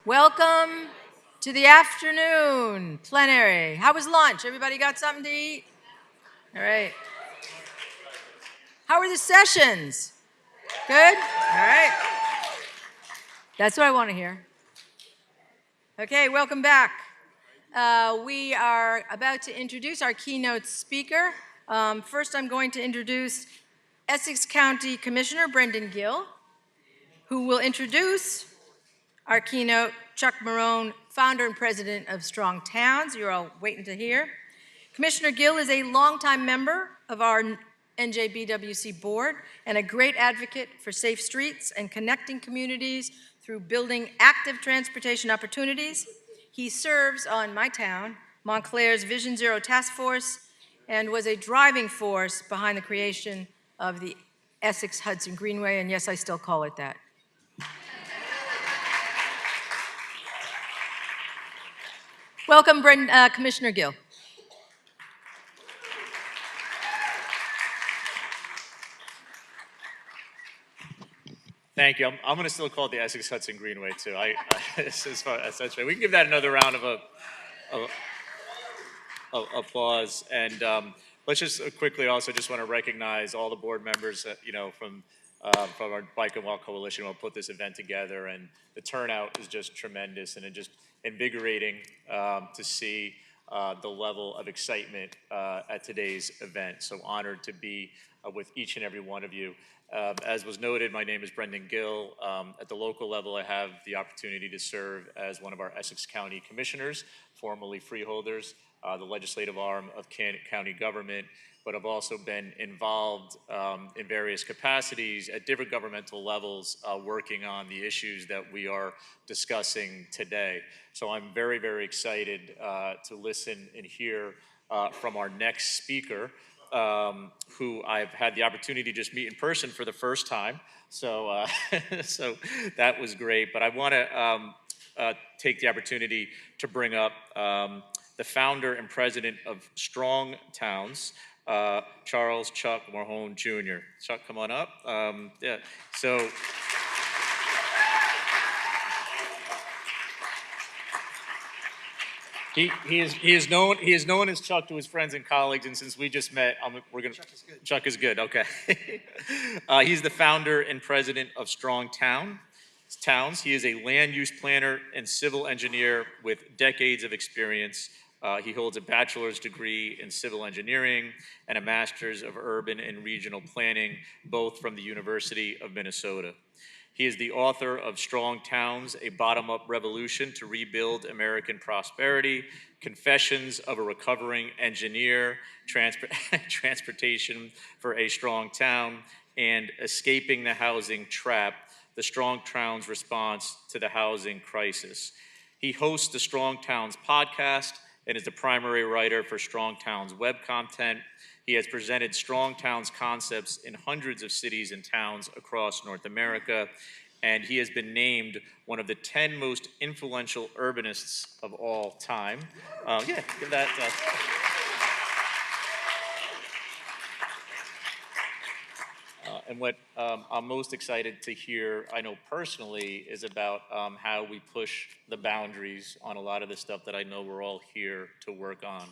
Welcome to the afternoon plenary. How was lunch? Everybody got something to eat? All right. How are the sessions? Good? All right. That's what I want to hear. Okay, welcome back. We are about to introduce our keynote speaker. First, I'm going to introduce Essex County Commissioner Brendan Gill, who will introduce our keynote, Chuck Marohn, founder and president of Strong Towns. You're all waiting to hear. Commissioner Gill is a longtime member of our NJBWC board and a great advocate for safe streets and connecting communities through building active transportation opportunities. He serves on my town, Montclair's Vision Zero Task Force, and was a driving force behind the creation of the Essex Hudson Greenway, and yes, I still call it that. Welcome, Commissioner Gill. Thank you. I'm going to still call it the Essex Hudson Greenway too. Essentially, we can give that another round of applause. And let's just quickly also just want to recognize all the board members, from our Bike and Walk Coalition who put this event together. And the turnout is just tremendous, and it's just invigorating to see the level of excitement at today's event. So honored to be with each and every one of you. As was noted, my name is Brendan Gill. At the local level, I have the opportunity to serve as one of our Essex County Commissioners, formerly freeholders, the legislative arm of county government, but I've also been involved in various capacities at different governmental levels working on the issues that we are discussing today. So I'm very, very excited to listen and hear from our next speaker, who I've had the opportunity to just meet in person for the first time. So, so that was great. But I want to take the opportunity to bring up the founder and president of Strong Towns, Charles Chuck Marohn Jr. Chuck, come on up. Yeah. So. He is known as Chuck to his friends and colleagues, and since we just met, Chuck is good. Okay. He's the founder and president of Strong Towns. He is a land use planner and civil engineer with decades of experience. He holds a bachelor's degree in civil engineering and a master's of urban and regional planning, both from the University of Minnesota. He is the author of Strong Towns, A Bottom-Up Revolution to Rebuild American Prosperity, Confessions of a Recovering Engineer, Transportation for a Strong Town, and Escaping the Housing Trap, the Strong Towns Response to the Housing Crisis. He hosts the Strong Towns podcast and is the primary writer for Strong Towns web content. He has presented Strong Towns concepts in hundreds of cities and towns across North America, and he has been named one of the 10 most influential urbanists of all time. Yeah, give that. And what I'm most excited to hear, I know personally, is about how we push the boundaries on a lot of the stuff that I know we're all here to work on.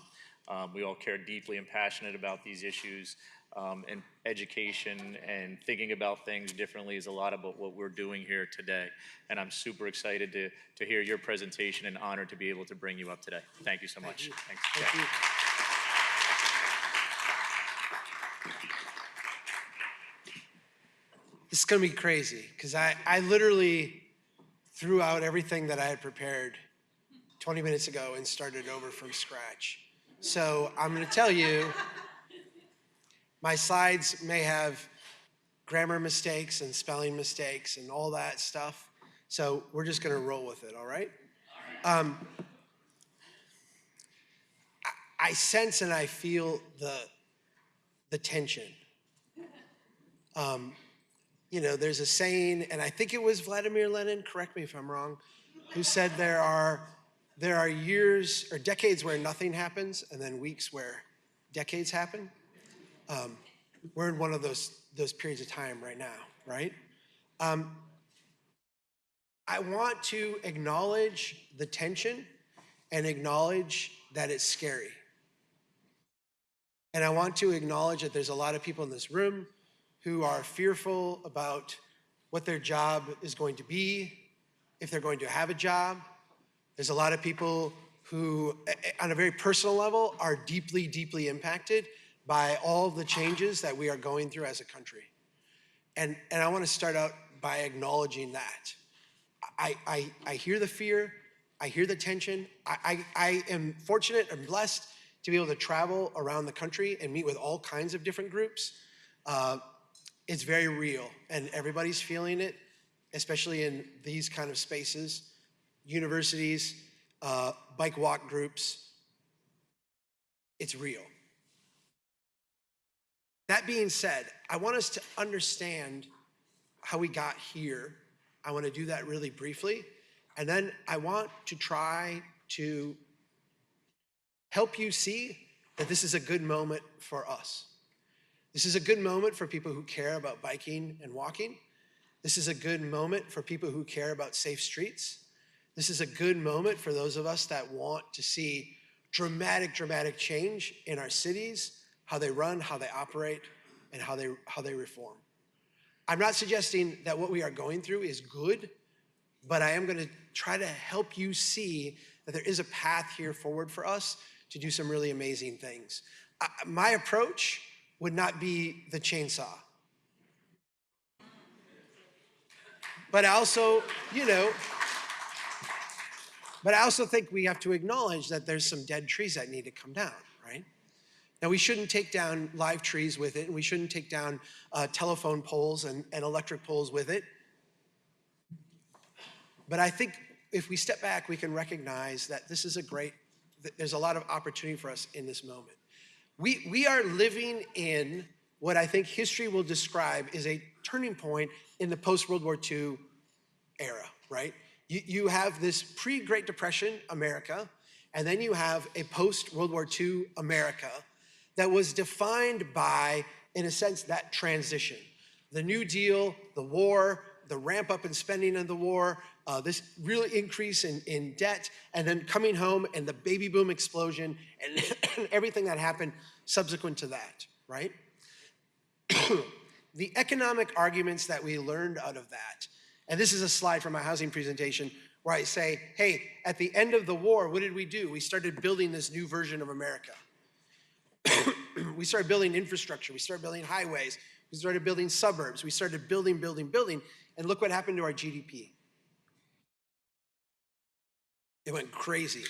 We all care deeply and passionate about these issues, and education and thinking about things differently is a lot about what we're doing here today. And I'm super excited to hear your presentation and honored to be able to bring you up today. Thank you so much. Thanks. Thank you. This is going to be crazy because I literally threw out everything that I had prepared 20 minutes ago and started over from scratch. So I'm going to tell you, my slides may have grammar mistakes and spelling mistakes and all that stuff. So we're just going to roll with it, all right? I sense and I feel the tension. There's a saying, and I think it was Vladimir Lenin, correct me if I'm wrong, who said there are years or decades where nothing happens, and then weeks where decades happen. We're in one of those periods of time right now, right? I want to acknowledge the tension and acknowledge that it's scary. And I want to acknowledge that there's a lot of people in this room who are fearful about what their job is going to be, if they're going to have a job. There's a lot of people who, on a very personal level, are deeply, deeply impacted by all the changes that we are going through as a country. And I want to start out by acknowledging that. I hear the fear, I hear the tension. I am fortunate and blessed to be able to travel around the country and meet with all kinds of different groups. It's very real, and everybody's feeling it, especially in these kind of spaces, universities, bike walk groups. It's real. That being said, I want us to understand how we got here. I want to do that really briefly, and then I want to try to help you see that this is a good moment for us. This is a good moment for people who care about biking and walking. This is a good moment for people who care about safe streets. This is a good moment for those of us that want to see dramatic, dramatic change in our cities, how they run, how they operate, and how they reform. I'm not suggesting that what we are going through is good, but I am going to try to help you see that there is a path here forward for us to do some really amazing things. My approach would not be the chainsaw. But I also, but I also think we have to acknowledge that there's some dead trees that need to come down, right? Now, we shouldn't take down live trees with it, and we shouldn't take down telephone poles and electric poles with it. But I think if we step back, we can recognize that this is there's a lot of opportunity for us in this moment. We are living in what I think history will describe as a turning point in the post-World War II era, right? You have this pre-Great Depression America, and then you have a post-World War II America that was defined by, in a sense, that transition. The New Deal, the war, the ramp up in spending of the war, this real increase in debt, and then coming home and the baby boom explosion and everything that happened subsequent to that, right? The economic arguments that we learned out of that, and this is a slide from my housing presentation where I say, hey, at the end of the war, what did we do? We started building this new version of America. We started building infrastructure, we started building highways, we started building suburbs, we started building, and look what happened to our GDP. It went crazy.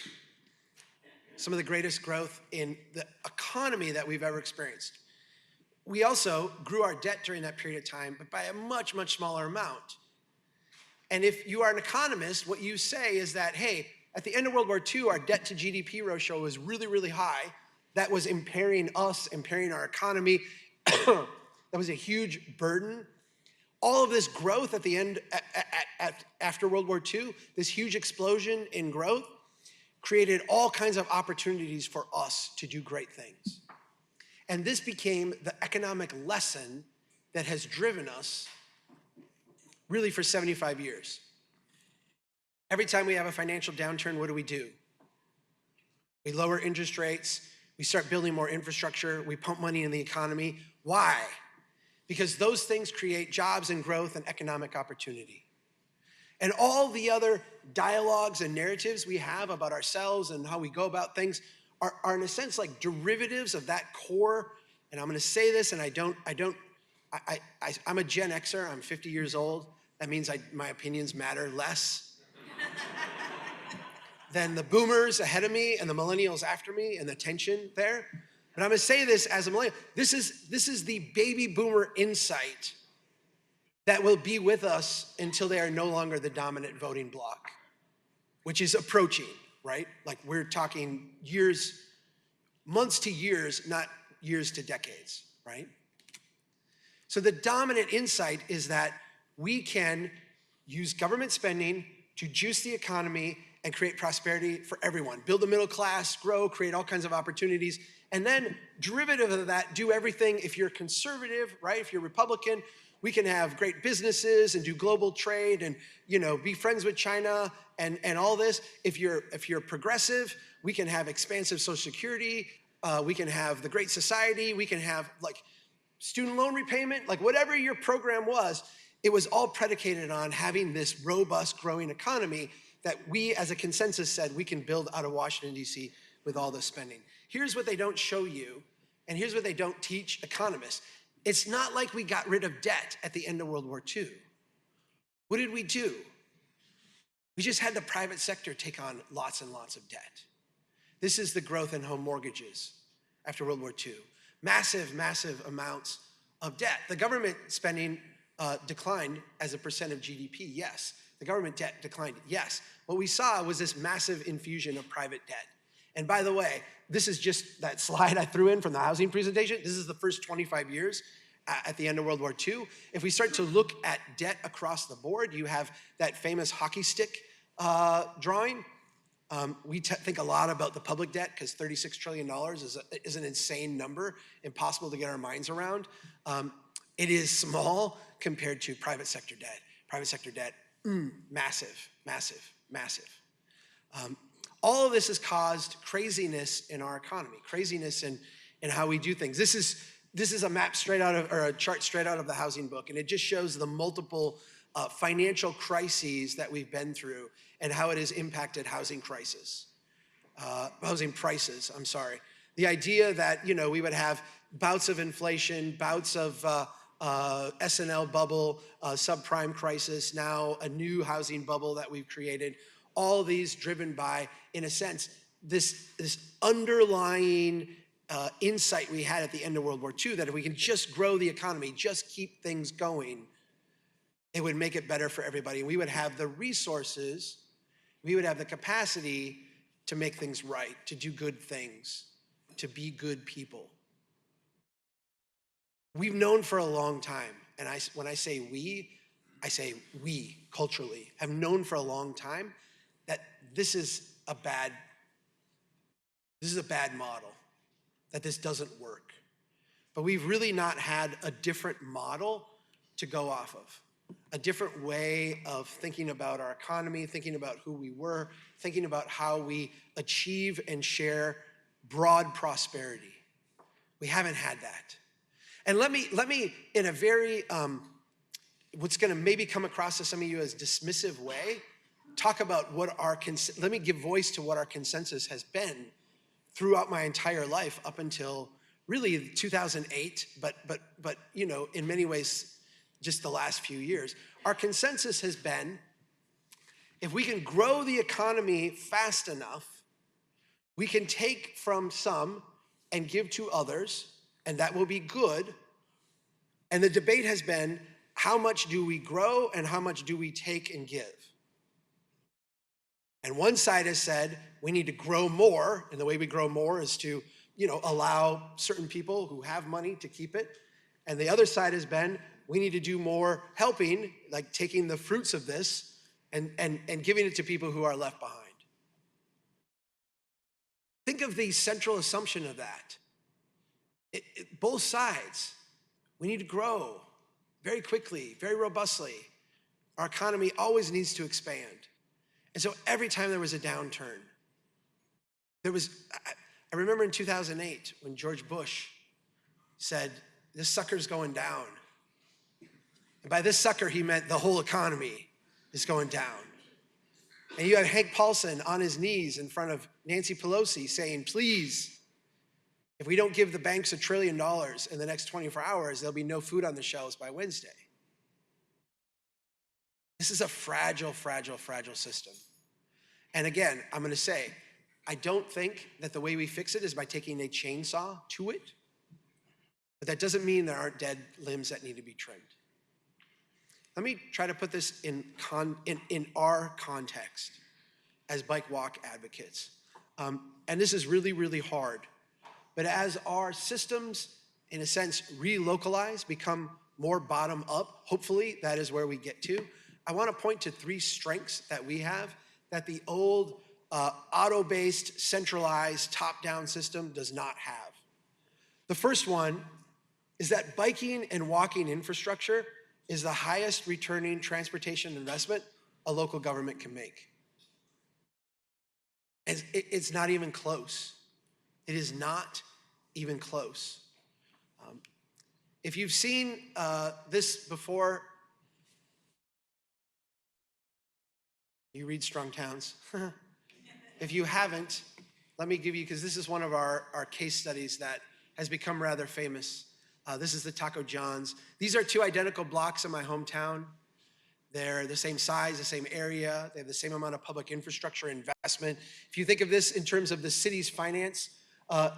Some of the greatest growth in the economy that we've ever experienced. We also grew our debt during that period of time, but by a much, much smaller amount. And if you are an economist, what you say is that, hey, at the end of World War II, our debt to GDP ratio was really, really high. That was impairing us, impairing our economy. That was a huge burden. All of this growth at the end, after World War II, this huge explosion in growth, created all kinds of opportunities for us to do great things. And this became the economic lesson that has driven us really for 75 years. Every time we have a financial downturn, what do? We lower interest rates, we start building more infrastructure, we pump money in the economy. Why? Because those things create jobs and growth and economic opportunity. And all the other dialogues and narratives we have about ourselves and how we go about things are in a sense like derivatives of that core. And I'm gonna say this, and I'm a Gen Xer, I'm 50 years old. That means my opinions matter less than the boomers ahead of me and the millennials after me and the tension there. But I'm gonna say this as a millennial, this is the baby boomer insight that will be with us until they are no longer the dominant voting bloc, which is approaching, right? Like we're talking years, months to years, not years to decades, right? So the dominant insight is that we can use government spending to juice the economy and create prosperity for everyone. Build the middle class, grow, create all kinds of opportunities, and then derivative of that, do everything, if you're conservative, right, if you're Republican, We can have great businesses and do global trade and, be friends with China and all this. If you're progressive, we can have expansive Social Security. We can have the Great Society. We can have student loan repayment, whatever your program was, it was all predicated on having this robust, growing economy that we as a consensus said we can build out of Washington, D.C. with all this spending. Here's what they don't show you, and here's what they don't teach economists. It's not like we got rid of debt at the end of World War II. What did we do? We just had the private sector take on lots and lots of debt. This is the growth in home mortgages after World War II. Massive, massive amounts of debt. The government spending declined as a percent of GDP, yes. The government debt declined, yes. What we saw was this massive infusion of private debt. And by the way, this is just that slide I threw in from the housing presentation. This is the first 25 years at the end of World War II. If we start to look at debt across the board, you have that famous hockey stick drawing. We think a lot about the public debt because $36 trillion is an insane number, impossible to get our minds around. It is small compared to private sector debt. Private sector debt, massive, massive, massive. All of this has caused craziness in our economy, craziness in how we do things. This is a map straight out of, or a chart straight out of the housing book, and it just shows the multiple financial crises that we've been through and how it has impacted housing prices. The idea that, we would have bouts of inflation, bouts of S&L bubble, subprime crisis, now a new housing bubble that we've created, all these driven by, in a sense, this underlying insight we had at the end of World War II that if we can just grow the economy, just keep things going, it would make it better for everybody. We would have the resources, we would have the capacity to make things right, to do good things, to be good people. We've known for a long time, and when I say we culturally have known for a long time that this is a bad model, that this doesn't work. But we've really not had a different model to go off of, a different way of thinking about our economy, thinking about who we were, thinking about how we achieve and share broad prosperity. We haven't had that. And let me in a very, what's gonna maybe come across to some of you as dismissive way, talk about what let me give voice to what our consensus has been throughout my entire life up until really 2008, but in many ways, just the last few years. Our consensus has been, if we can grow the economy fast enough, we can take from some and give to others, and that will be good. And the debate has been, how much do we grow and how much do we take and give? And one side has said, we need to grow more, and the way we grow more is to, allow certain people who have money to keep it. And the other side has been, we need to do more helping, like taking the fruits of this and giving it to people who are left behind. Think of the central assumption of that. Both sides, we need to grow very quickly, very robustly. Our economy always needs to expand. And so every time there was a downturn, I remember in 2008 when George Bush said, this sucker's going down. And by this sucker, he meant the whole economy is going down. And you have Hank Paulson on his knees in front of Nancy Pelosi saying, please, if we don't give the banks $1 trillion in the next 24 hours, there'll be no food on the shelves by Wednesday. This is a fragile, fragile, fragile system. And again, I'm gonna say, I don't think that the way we fix it is by taking a chainsaw to it, but that doesn't mean there aren't dead limbs that need to be trimmed. Let me try to put this in our context as bike walk advocates. And this is really, really hard. But as our systems, in a sense, relocalize, become more bottom up, hopefully that is where we get to. I wanna point to 3 strengths that we have that the old auto-based, centralized, top-down system does not have. The first one is that biking and walking infrastructure is the highest returning transportation investment a local government can make. And it's not even close. It is not even close. If you've seen this before, you read Strong Towns. If you haven't, let me give you, because this is one of our case studies that has become rather famous. This is the Taco John's. These are two identical blocks in my hometown. They're the same size, the same area. They have the same amount of public infrastructure investment. If you think of this in terms of the city's finance,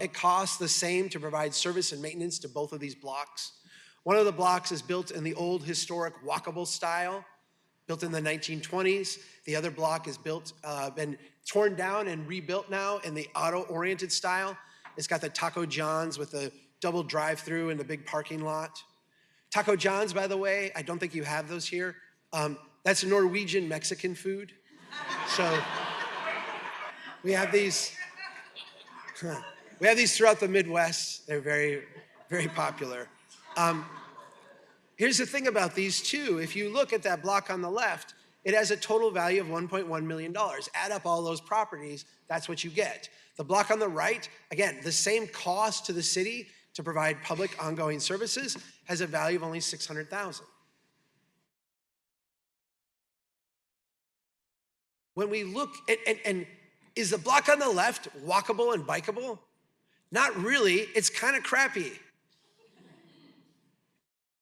it costs the same to provide service and maintenance to both of these blocks. One of the blocks is built in the old historic walkable style, built in the 1920s. The other block is built, been torn down and rebuilt now in the auto-oriented style. It's got the Taco John's with the double drive-through and the big parking lot. Taco John's, by the way, I don't think you have those here. That's Norwegian Mexican food. So we have these throughout the Midwest. They're very, very popular. Here's the thing about these two. If you look at that block on the left, it has a total value of $1.1 million. Add up all those properties, that's what you get. The block on the right, again, the same cost to the city to provide public ongoing services, has a value of only $600,000. When we look at, and is the block on the left walkable and bikeable? Not really, it's kind of crappy.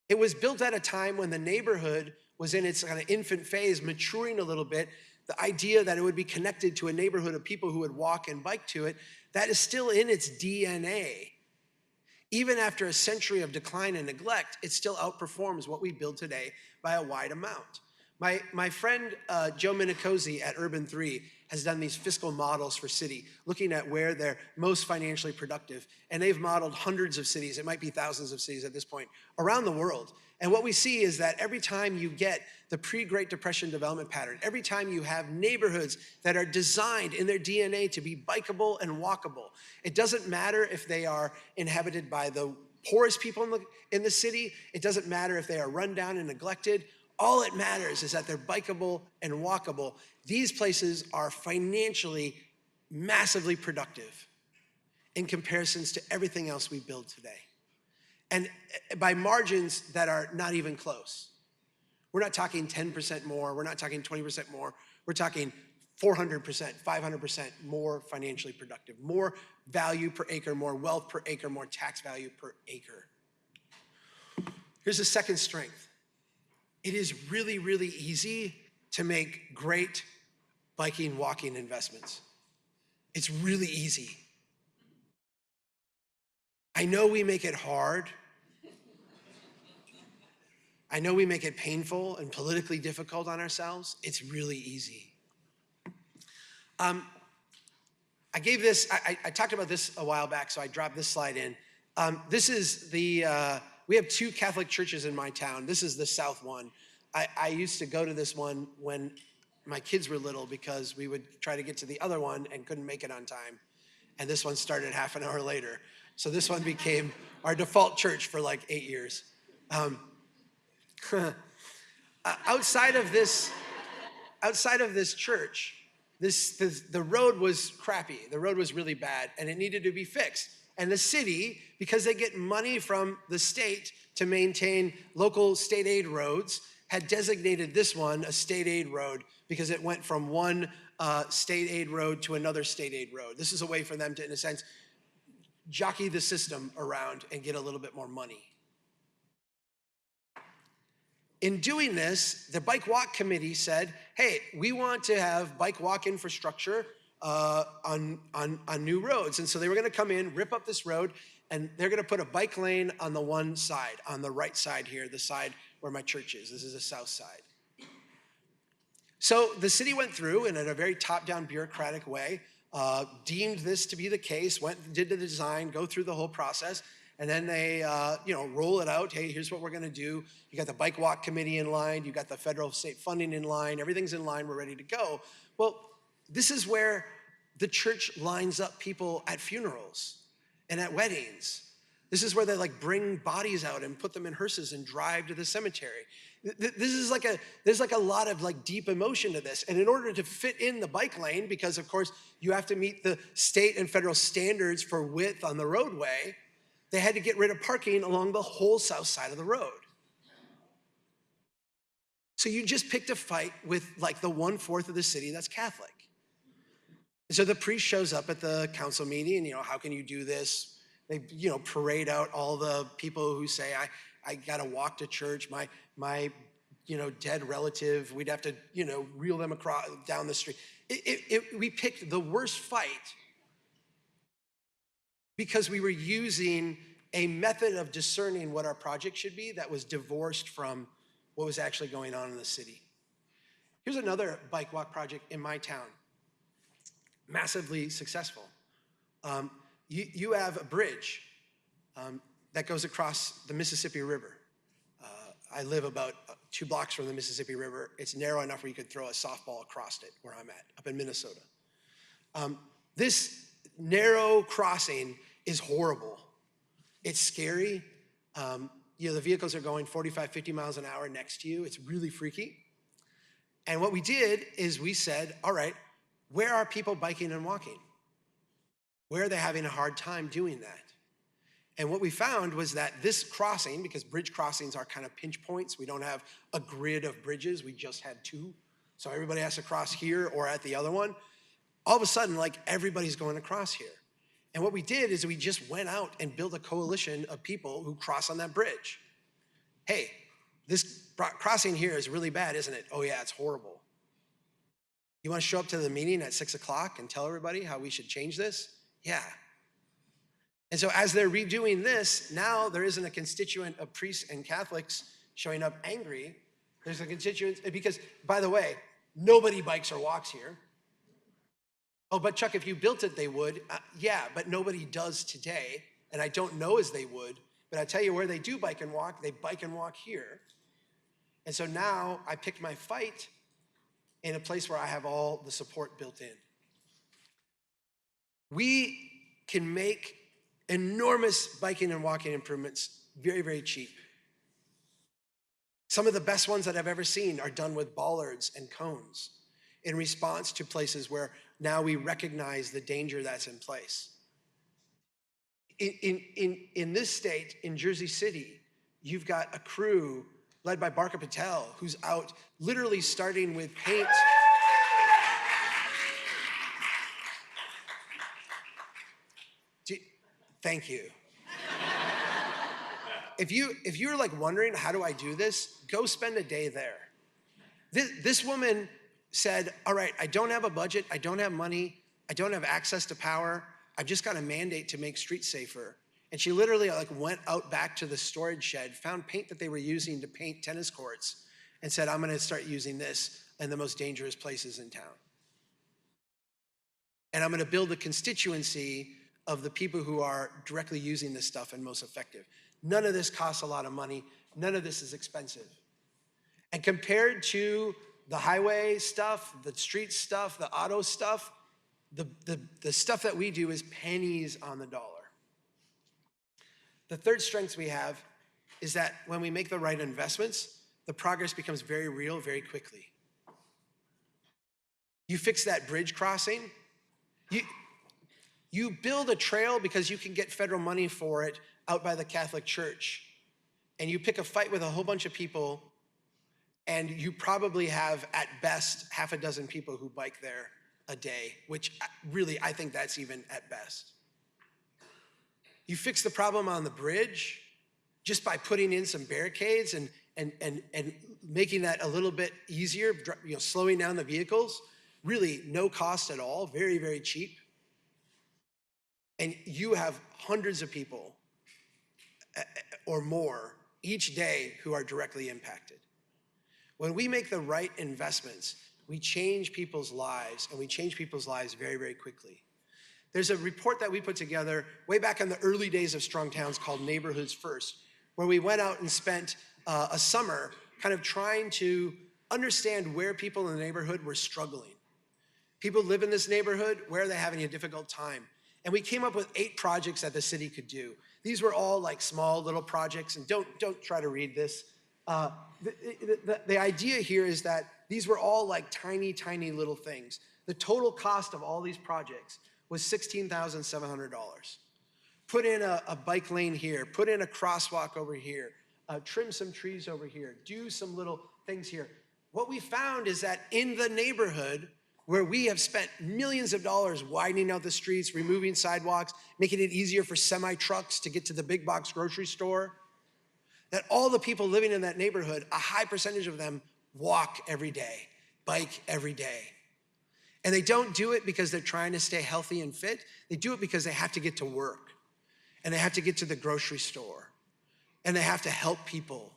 It was built at a time when the neighborhood was in its kind of infant phase, maturing a little bit. The idea that it would be connected to a neighborhood of people who would walk and bike to it, that is still in its DNA. Even after a century of decline and neglect, it still outperforms what we build today by a wide amount. My friend Joe Minicozy at Urban 3 has done these fiscal models for city, looking at where they're most financially productive. And they've modeled hundreds of cities, it might be thousands of cities at this point, around the world. And what we see is that every time you get the pre-Great Depression development pattern, every time you have neighborhoods that are designed in their DNA to be bikeable and walkable, it doesn't matter if they are inhabited by the poorest people in the city, it doesn't matter if they are run down and neglected, all it matters is that they're bikeable and walkable. These places are financially massively productive in comparisons to everything else we build today. And by margins that are not even close. We're not talking 10% more, we're not talking 20% more, we're talking 400%, 500% more financially productive, more value per acre, more wealth per acre, more tax value per acre. Here's the second strength. It is really, really easy to make great biking, walking investments. It's really easy. I know we make it hard. I know we make it painful and politically difficult on ourselves. It's really easy. I talked about this a while back, so I dropped this slide in. This is we have two Catholic churches in my town. This is the South one. I used to go to this one when my kids were little because we would try to get to the other one and couldn't make it on time. And this one started half an hour later. So this one became our default church for like 8 years. Outside of this church, the road was crappy. The road was really bad and it needed to be fixed. And the city, because they get money from the state to maintain local state aid roads, had designated this one a state aid road because it went from one state aid road to another state aid road. This is a way for them to, in a sense, jockey the system around and get a little bit more money. In doing this, the Bike Walk Committee said, hey, we want to have bike walk infrastructure on new roads. And so they were gonna come in, rip up this road, and they're gonna put a bike lane on the one side, on the right side here, the side where my church is. This is the south side. So the city went through and in a very top-down bureaucratic way, deemed this to be the case, did the design, go through the whole process, and then they roll it out. Hey, here's what we're gonna do. You got the Bike Walk Committee in line, you got the federal state funding in line, everything's in line, we're ready to go. Well, this is where the church lines up people at funerals and at weddings. This is where they like bring bodies out and put them in hearses and drive to the cemetery. This is there's like a lot of like deep emotion to this. And in order to fit in the bike lane, because of course you have to meet the state and federal standards for width on the roadway, they had to get rid of parking along the whole south side of the road. So you just picked a fight with like the 1/4 of the city that's Catholic. And so the priest shows up at the council meeting and, how can you do this? They, parade out all the people who say, I gotta walk to church, my dead relative, we'd have to, reel them across down the street. We picked the worst fight because we were using a method of discerning what our project should be that was divorced from what was actually going on in the city. Here's another bike walk project in my town, massively successful. You have a bridge that goes across the Mississippi River. I live about 2 blocks from the Mississippi River. It's narrow enough where you could throw a softball across it where I'm at, up in Minnesota. This narrow crossing is horrible. It's scary. The vehicles are going 45, 50 miles an hour next to you. It's really freaky. And what we did is we said, all right, where are people biking and walking? Where are they having a hard time doing that? And what we found was that this crossing, because bridge crossings are kind of pinch points, we don't have a grid of bridges, we just had 2. So everybody has to cross here or at the other one. All of a sudden, like everybody's going across here. And what we did is we just went out and built a coalition of people who cross on that bridge. Hey, this crossing here is really bad, isn't it? Oh yeah, it's horrible. You want to show up to the meeting at 6 o'clock and tell everybody how we should change this? Yeah. And so as they're redoing this, now there isn't a constituent of priests and Catholics showing up angry. There's a constituent, because by the way, nobody bikes or walks here. Oh, but Chuck, if you built it, they would. Yeah, but nobody does today. And I don't know as they would, but I tell you where they do bike and walk, they bike and walk here. And so now I picked my fight in a place where I have all the support built in. We can make enormous biking and walking improvements very, very cheap. Some of the best ones that I've ever seen are done with bollards and cones in response to places where now we recognize the danger that's in place. In this state, in Jersey City, you've got a crew led by Barker Patel who's out literally starting with paint. Thank you. If you're like wondering, how do I do this? Go spend a day there. This woman said, all right, I don't have a budget, I don't have money, I don't have access to power, I've just got a mandate to make streets safer. And she literally like went out back to the storage shed, found paint that they were using to paint tennis courts, and said, I'm gonna start using this in the most dangerous places in town. And I'm gonna build a constituency of the people who are directly using this stuff and most effective. None of this costs a lot of money. None of this is expensive. And compared to the highway stuff, the street stuff, the auto stuff, the stuff that we do is pennies on the dollar. The third strength we have is that when we make the right investments, the progress becomes very real very quickly. You fix that bridge crossing, you build a trail because you can get federal money for it out by the Catholic Church, and you pick a fight with a whole bunch of people, and you probably have, at best, half a dozen people who bike there a day, which really, I think that's even at best. You fix the problem on the bridge just by putting in some barricades and making that a little bit easier, slowing down the vehicles, really no cost at all, very, very cheap. And you have hundreds of people or more each day who are directly impacted. When we make the right investments, we change people's lives, and we change people's lives very, very quickly. There's a report that we put together way back in the early days of Strong Towns called Neighborhoods First, where we went out and spent a summer kind of trying to understand where people in the neighborhood were struggling. People live in this neighborhood, where are they having a difficult time? And we came up with 8 projects that the city could do. These were all like small little projects, and don't try to read this. The idea here is that these were all like tiny, tiny little things. The total cost of all these projects was $16,700. Put in a bike lane here, put in a crosswalk over here, trim some trees over here, do some little things here. What we found is that in the neighborhood where we have spent millions of dollars widening out the streets, removing sidewalks, making it easier for semi-trucks to get to the big box grocery store, that all the people living in that neighborhood, a high percentage of them walk every day, bike every day. And they don't do it because they're trying to stay healthy and fit. They do it because they have to get to work, and they have to get to the grocery store, and they have to help people.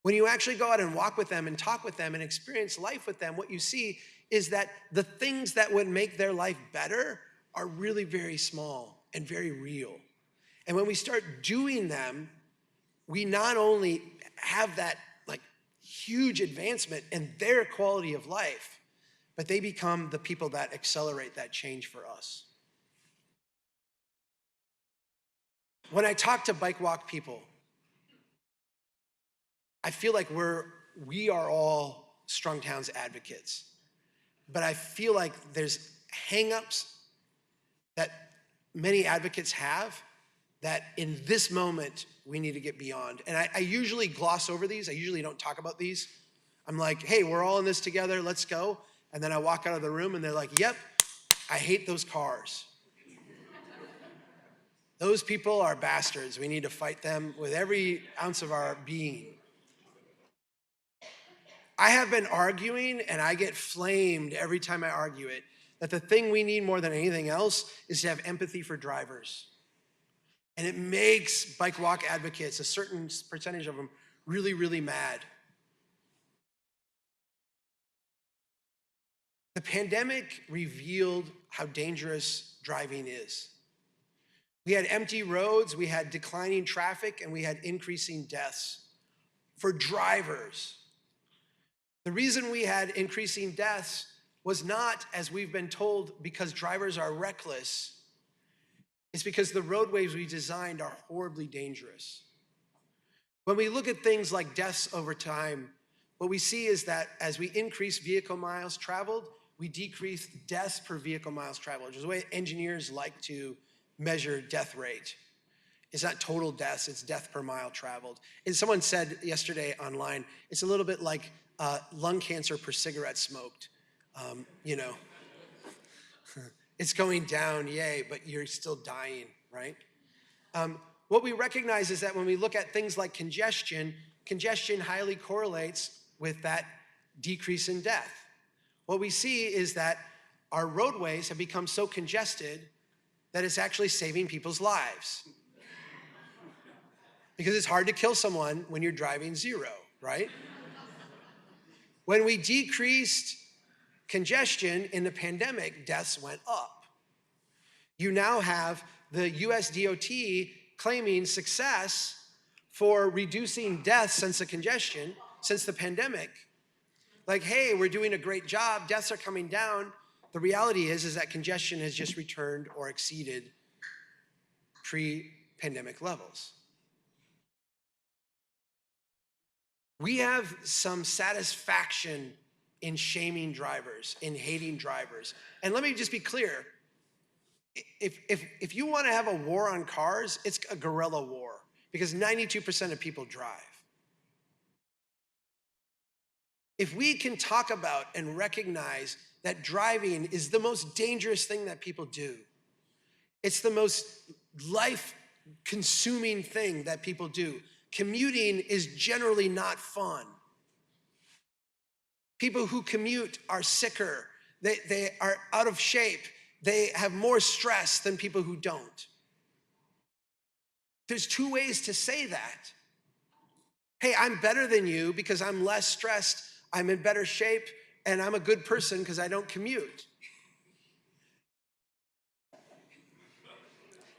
When you actually go out and walk with them and talk with them and experience life with them, what you see is that the things that would make their life better are really very small and very real. And when we start doing them, we not only have that like huge advancement in their quality of life, but they become the people that accelerate that change for us. When I talk to bike walk people, I feel like we are all Strong Towns advocates, but I feel like there's hangups that many advocates have that in this moment we need to get beyond. And I usually gloss over these. I usually don't talk about these. I'm like, hey, we're all in this together, let's go. And then I walk out of the room and they're like, yep, I hate those cars. Those people are bastards. We need to fight them with every ounce of our being. I have been arguing, and I get flamed every time I argue it, that the thing we need more than anything else is to have empathy for drivers. And it makes bike walk advocates, a certain percentage of them, really, really mad. The pandemic revealed how dangerous driving is. We had empty roads, we had declining traffic, and we had increasing deaths for drivers. The reason we had increasing deaths was not, as we've been told, because drivers are reckless. It's because the roadways we designed are horribly dangerous. When we look at things like deaths over time, what we see is that as we increase vehicle miles traveled, we decrease deaths per vehicle miles traveled, which is the way engineers like to measure death rate. It's not total deaths, it's death per mile traveled. And someone said yesterday online, it's a little bit like lung cancer per cigarette smoked. It's going down, yay, but you're still dying, right? What we recognize is that when we look at things like congestion highly correlates with that decrease in death. What we see is that our roadways have become so congested that it's actually saving people's lives. Because it's hard to kill someone when you're driving 0, right? When we decreased congestion in the pandemic, deaths went up. You now have the US DOT claiming success for reducing deaths since the pandemic. Like, hey, we're doing a great job, deaths are coming down. The reality is that congestion has just returned or exceeded pre-pandemic levels. We have some satisfaction in shaming drivers, in hating drivers. And let me just be clear, if you want to have a war on cars, it's a guerrilla war because 92% of people drive. If we can talk about and recognize that driving is the most dangerous thing that people do, it's the most life-consuming thing that people do. Commuting is generally not fun. People who commute are sicker. They are out of shape. They have more stress than people who don't. There's 2 ways to say that. Hey, I'm better than you because I'm less stressed, I'm in better shape, and I'm a good person because I don't commute.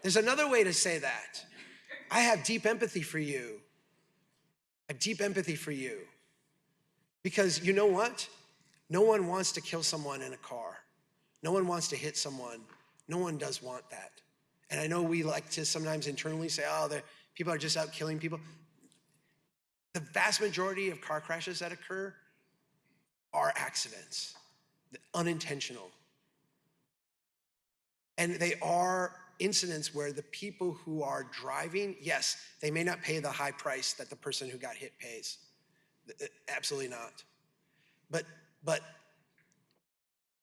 There's another way to say that. I have deep empathy for you. I have deep empathy for you. Because you know what? No one wants to kill someone in a car. No one wants to hit someone. No one does want that. And I know we like to sometimes internally say, oh, the people are just out killing people. The vast majority of car crashes that occur are accidents, unintentional. And they are incidents where the people who are driving, yes, they may not pay the high price that the person who got hit pays. Absolutely not. But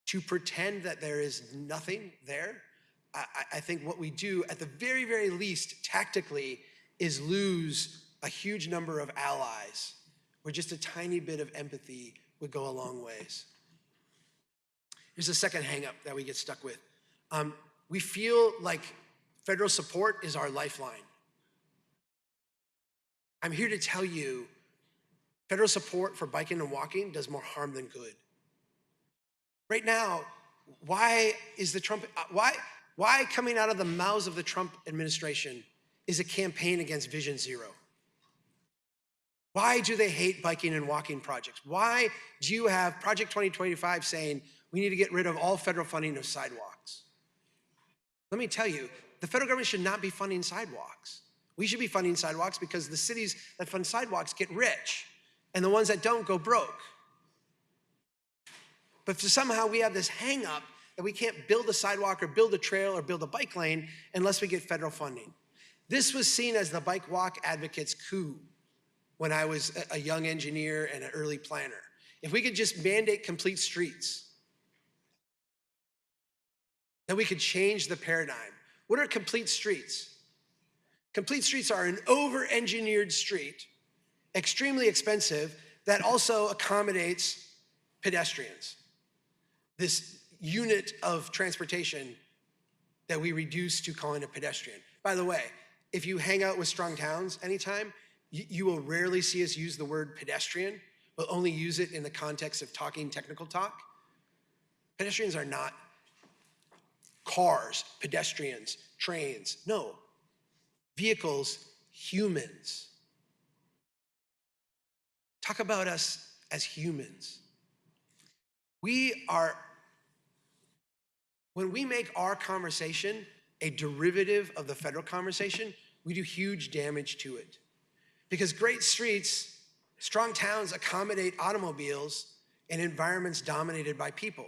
to pretend that there is nothing there, I think what we do at the very, very least tactically is lose a huge number of allies where just a tiny bit of empathy would go a long ways. Here's a second hang-up that we get stuck with. We feel like federal support is our lifeline. I'm here to tell you, federal support for biking and walking does more harm than good. Right now, why coming out of the mouths of the Trump administration is a campaign against Vision Zero? Why do they hate biking and walking projects? Why do you have Project 2025 saying we need to get rid of all federal funding of sidewalks? Let me tell you, the federal government should not be funding sidewalks. We should be funding sidewalks because the cities that fund sidewalks get rich and the ones that don't go broke. But somehow we have this hang up that we can't build a sidewalk or build a trail or build a bike lane unless we get federal funding. This was seen as the bike walk advocates' coup when I was a young engineer and an early planner. If we could just mandate complete streets, then we could change the paradigm. What are complete streets? Complete streets are an over-engineered street, extremely expensive, that also accommodates pedestrians. This unit of transportation that we reduce to calling a pedestrian. By the way, if you hang out with strong towns anytime, you will rarely see us use the word pedestrian. We'll only use it in the context of talking technical talk. Pedestrians are not cars, pedestrians, trains. No. Vehicles, humans. Talk about us as humans. When we make our conversation a derivative of the federal conversation, we do huge damage to it. Because great streets, strong towns accommodate automobiles in environments dominated by people.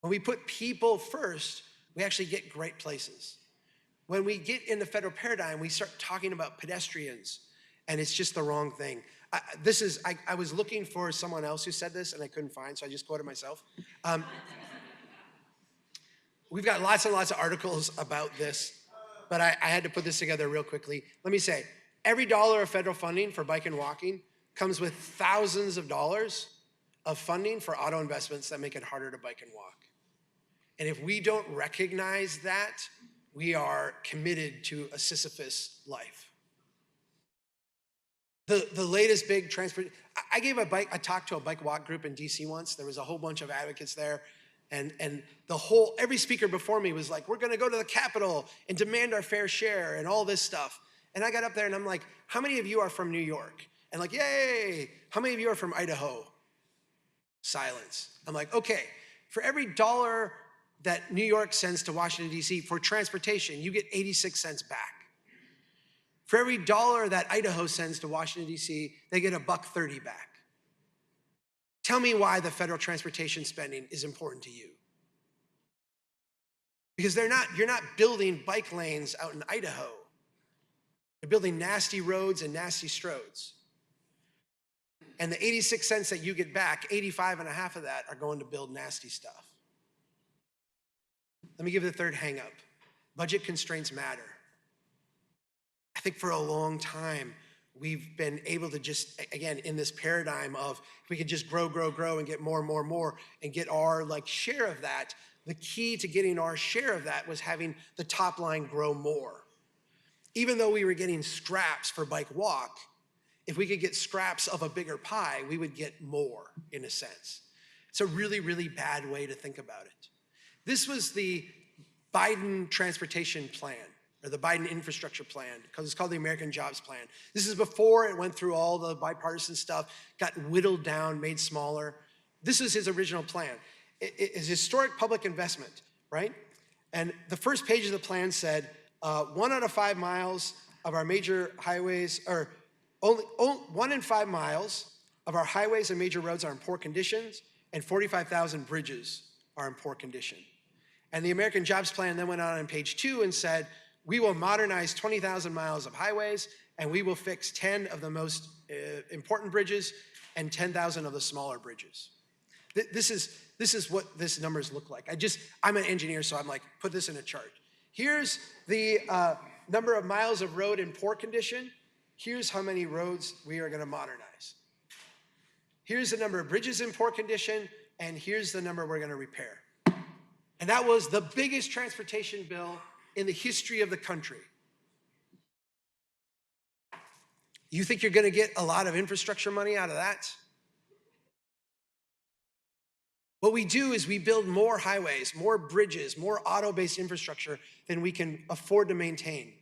When we put people first, we actually get great places. When we get in the federal paradigm, we start talking about pedestrians, and it's just the wrong thing. I was looking for someone else who said this, and I couldn't find, so I just quoted myself. We've got lots and lots of articles about this, but I had to put this together real quickly. Let me say, every dollar of federal funding for bike and walking comes with thousands of dollars of funding for auto investments that make it harder to bike and walk. And if we don't recognize that, we are committed to a Sisyphus life. The latest big transport, I gave a talk to a bike walk group in DC once. There was a whole bunch of advocates there. And every speaker before me was like, we're gonna go to the Capitol and demand our fair share and all this stuff. And I got up there and I'm like, how many of you are from New York? And like, yay! How many of you are from Idaho? Silence. I'm like, okay, for every dollar that New York sends to Washington, D.C. for transportation, you get 86 cents back. For every dollar that Idaho sends to Washington, D.C., they get $1.30 back. Tell me why the federal transportation spending is important to you. Because you're not building bike lanes out in Idaho. They're building nasty roads and nasty stroads. And the 86 cents that you get back, 85 and a half of that are going to build nasty stuff. Let me give you the third hang up. Budget constraints matter. I think for a long time, we've been able to just, again, in this paradigm of if we could just grow and get more and more and more and get our share of that, the key to getting our share of that was having the top line grow more. Even though we were getting scraps for bike walk, if we could get scraps of a bigger pie, we would get more in a sense. It's a really, really bad way to think about it. This was the Biden transportation plan, or the Biden infrastructure plan, because it's called the American Jobs Plan. This is before it went through all the bipartisan stuff, got whittled down, made smaller. This is his original plan. is historic public investment, right? And the first page of the plan said 1 out of 5 miles of our major highways, or only 1 in 5 miles of our highways and major roads are in poor conditions, and 45,000 bridges are in poor condition. And the American Jobs Plan then went on page 2 and said, we will modernize 20,000 miles of highways, and we will fix 10 of the most important bridges and 10,000 of the smaller bridges. This is what these numbers look like. I'm an engineer, so I'm like, put this in a chart. Here's the number of miles of road in poor condition. Here's how many roads we are gonna modernize. Here's the number of bridges in poor condition, and here's the number we're gonna repair. And that was the biggest transportation bill in the history of the country. You think you're gonna get a lot of infrastructure money out of that? What we do is we build more highways, more bridges, more auto-based infrastructure than we can afford to maintain.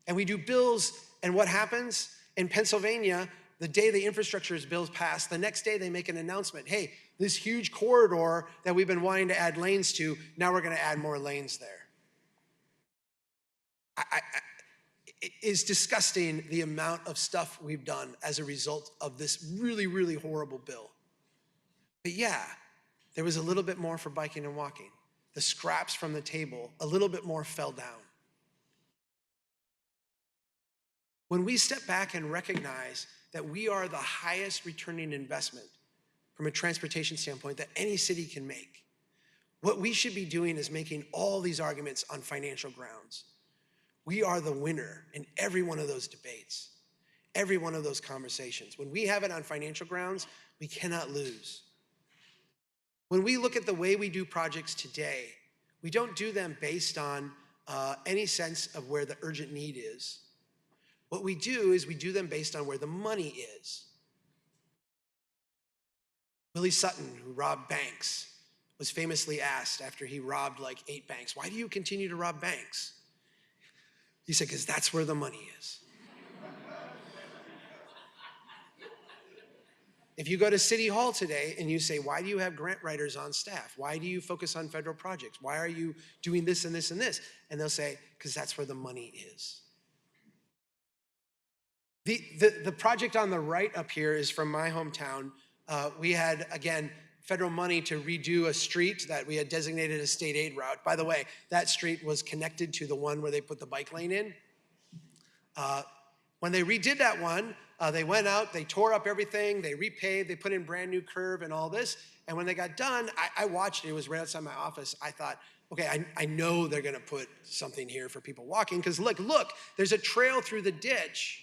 And we do bills, and what happens? In Pennsylvania, the day the infrastructure bills pass, the next day they make an announcement, hey, this huge corridor that we've been wanting to add lanes to, now we're gonna add more lanes there. It is disgusting the amount of stuff we've done as a result of this really, really horrible bill. But yeah, there was a little bit more for biking and walking. The scraps from the table, a little bit more fell down. When we step back and recognize that we are the highest returning investment from a transportation standpoint that any city can make, what we should be doing is making all these arguments on financial grounds. We are the winner in every one of those debates, every one of those conversations. When we have it on financial grounds, we cannot lose. When we look at the way we do projects today, we don't do them based on any sense of where the urgent need is. What we do is we do them based on where the money is. Willie Sutton, who robbed banks, was famously asked after he robbed like 8 banks, why do you continue to rob banks? He said, because that's where the money is. If you go to City Hall today and you say, why do you have grant writers on staff? Why do you focus on federal projects? Why are you doing this and this and this? And they'll say, because that's where the money is. The project on the right up here is from my hometown. We had, again, federal money to redo a street that we had designated as state aid route. By the way, that street was connected to the one where they put the bike lane in. When they redid that one, they went out, they tore up everything, they repaved, they put in brand new curb and all this. And when they got done, I watched it, it was right outside my office. I thought, okay, I know they're gonna put something here for people walking, because look, there's a trail through the ditch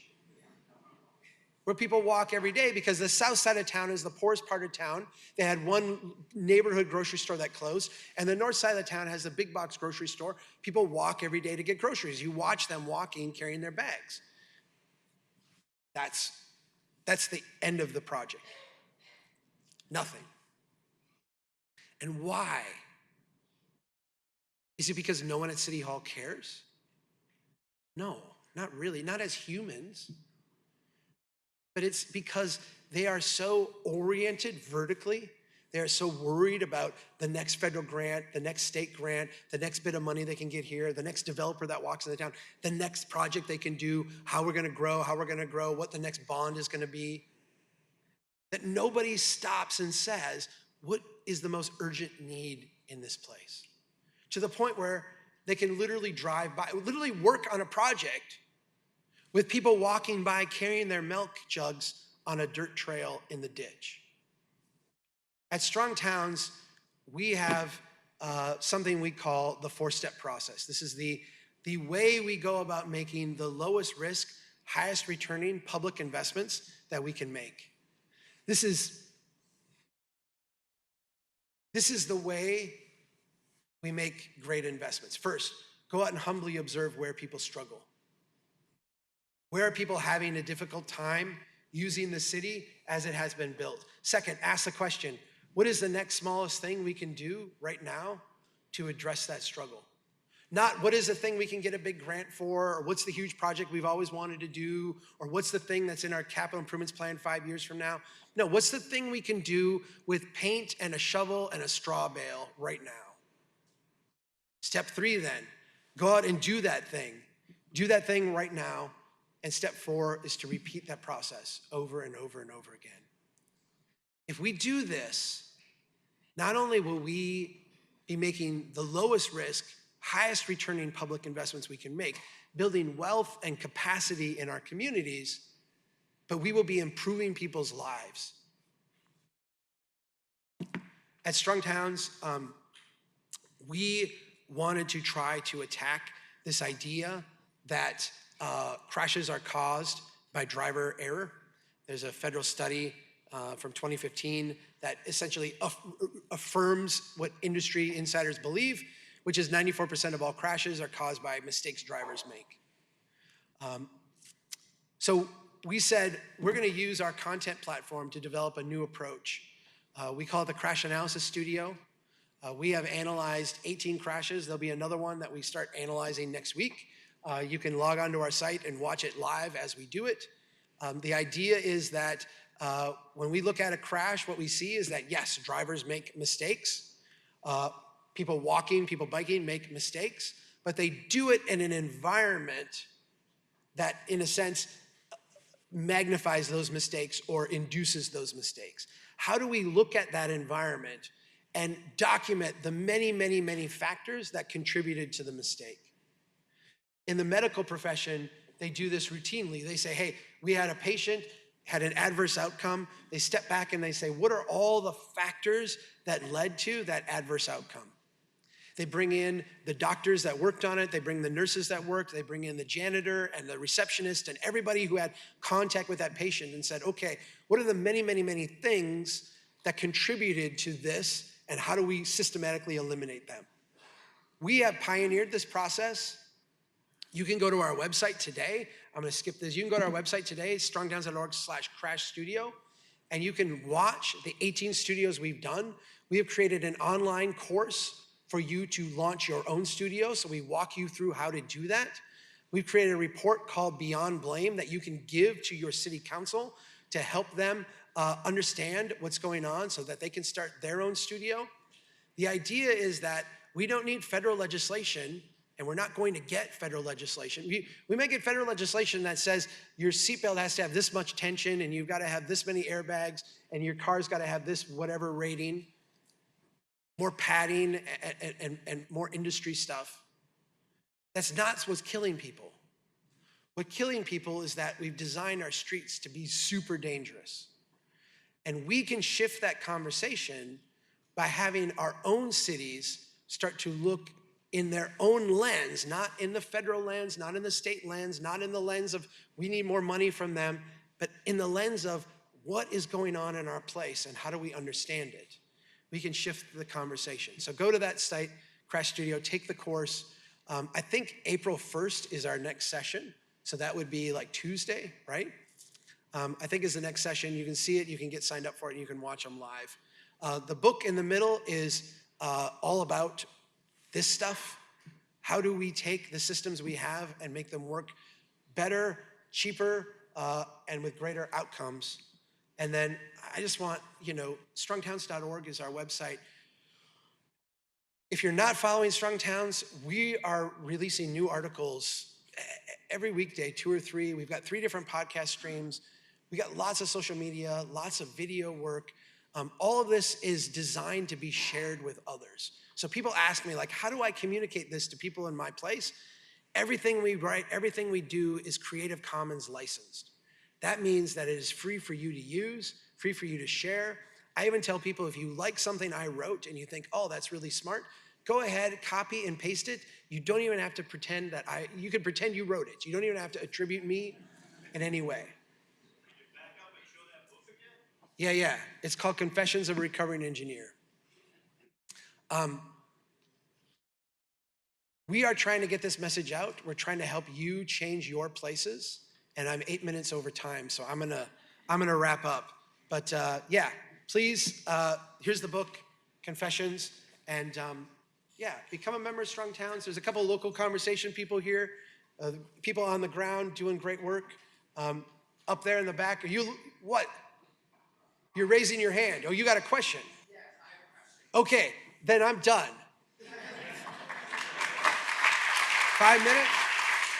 where people walk every day, because the south side of town is the poorest part of town. They had one neighborhood grocery store that closed, and the north side of the town has a big box grocery store. People walk every day to get groceries. You watch them walking, carrying their bags. That's the end of the project. Nothing. And why? Is it because no one at City Hall cares? No, not really, not as humans. But it's because they are so oriented vertically. They are so worried about the next federal grant, the next state grant, the next bit of money they can get here, the next developer that walks in the town, the next project they can do, how we're gonna grow, what the next bond is gonna be, that nobody stops and says, what is the most urgent need in this place? To the point where they can literally drive by, literally work on a project with people walking by carrying their milk jugs on a dirt trail in the ditch. At Strong Towns, we have something we call the 4-step process. This is the way we go about making the lowest risk, highest returning public investments that we can make. This is the way we make great investments. First, go out and humbly observe where people struggle. Where are people having a difficult time using the city as it has been built? Second, ask the question, what is the next smallest thing we can do right now to address that struggle? Not what is the thing we can get a big grant for, or what's the huge project we've always wanted to do, or what's the thing that's in our capital improvements plan 5 years from now. No, what's the thing we can do with paint and a shovel and a straw bale right now? Step 3 then, go out and do that thing. Do that thing right now. And step 4 is to repeat that process over and over and over again. If we do this, not only will we be making the lowest risk, highest returning public investments we can make, building wealth and capacity in our communities, but we will be improving people's lives. At Strong Towns, we wanted to try to attack this idea that crashes are caused by driver error. There's a federal study from 2015 that essentially affirms what industry insiders believe, which is 94% of all crashes are caused by mistakes drivers make. So we said we're going to use our content platform to develop a new approach. We call it the Crash Analysis Studio. We have analyzed 18 crashes. There'll be another one that we start analyzing next week. You can log onto our site and watch it live as we do it. The idea is that when we look at a crash, what we see is that, yes, drivers make mistakes. People walking, people biking make mistakes, but they do it in an environment that, in a sense, magnifies those mistakes or induces those mistakes. How do we look at that environment and document the many, many, many factors that contributed to the mistake? In the medical profession, they do this routinely. They say, hey, we had a patient, had an adverse outcome. They step back and they say, what are all the factors that led to that adverse outcome? They bring in the doctors that worked on it. They bring the nurses that worked. They bring in the janitor and the receptionist and everybody who had contact with that patient and said, okay, what are the many, many, many things that contributed to this, and how do we systematically eliminate them? We have pioneered this process. You can go to our website today. I'm gonna skip this. You can go to our website today, strongtowns.org/crash-studio, and you can watch the 18 studios we've done. We have created an online course for you to launch your own studio, so we walk you through how to do that. We've created a report called Beyond Blame that you can give to your city council to help them understand what's going on so that they can start their own studio. The idea is that we don't need federal legislation, and we're not going to get federal legislation. We may get federal legislation that says your seatbelt has to have this much tension, and you've got to have this many airbags, and your car's got to have this whatever rating, more padding and more industry stuff. That's not what's killing people. What's killing people is that we've designed our streets to be super dangerous. And we can shift that conversation by having our own cities start to look in their own lens, not in the federal lens, not in the state lens, not in the lens of we need more money from them, but in the lens of what is going on in our place and how do we understand it. We can shift the conversation. So go to that site, Crash Studio, take the course. I think April 1st is our next session. So that would be like Tuesday, right? I think is the next session. You can see it, you can get signed up for it, and you can watch them live. The book in the middle is all about this stuff. How do we take the systems we have and make them work better, cheaper, and with greater outcomes? And then I just want, strongtowns.org is our website. If you're not following Strong Towns, we are releasing new articles every weekday, 2 or 3. We've got 3 different podcast streams. We got lots of social media, lots of video work. All of this is designed to be shared with others. So people ask me, how do I communicate this to people in my place? Everything we write, everything we do is Creative Commons licensed. That means that it is free for you to use, free for you to share. I even tell people, if you like something I wrote and you think, oh, that's really smart, go ahead, copy and paste it. You don't even have to pretend that you can pretend you wrote it. You don't even have to attribute me in any way. Yeah. It's called Confessions of a Recovering Engineer. We are trying to get this message out. We're trying to help you change your places. And I'm 8 minutes over time, so I'm gonna wrap up. But please, here's the book, Confessions, and Yeah, become a member of Strong Towns. There's a couple local conversation people here, people on the ground doing great work. Up there in the back, are you, what? You're raising your hand. Oh, you got a question? Yes, I have a question. Okay, then I'm done. 5 minutes?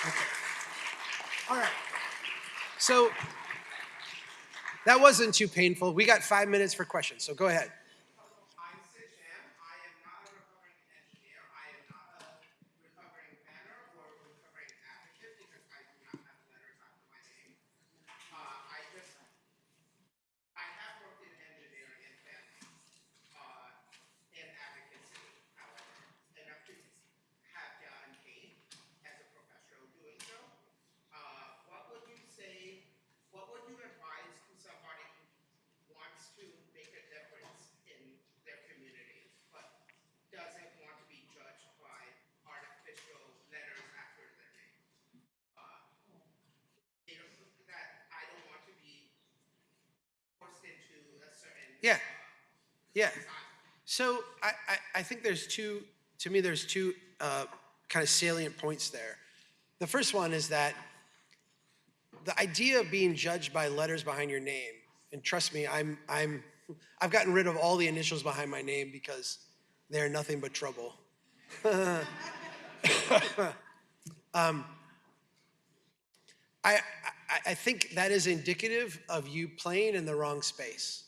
Okay. All right. So that wasn't too painful. We got 5 minutes for questions, so go ahead. Yeah, yeah. So I think there's two, to me, there's two kind of salient points there. The first one is that the idea of being judged by letters behind your name, and trust me, I've gotten rid of all the initials behind my name because they're nothing but trouble. I think that is indicative of you playing in the wrong space.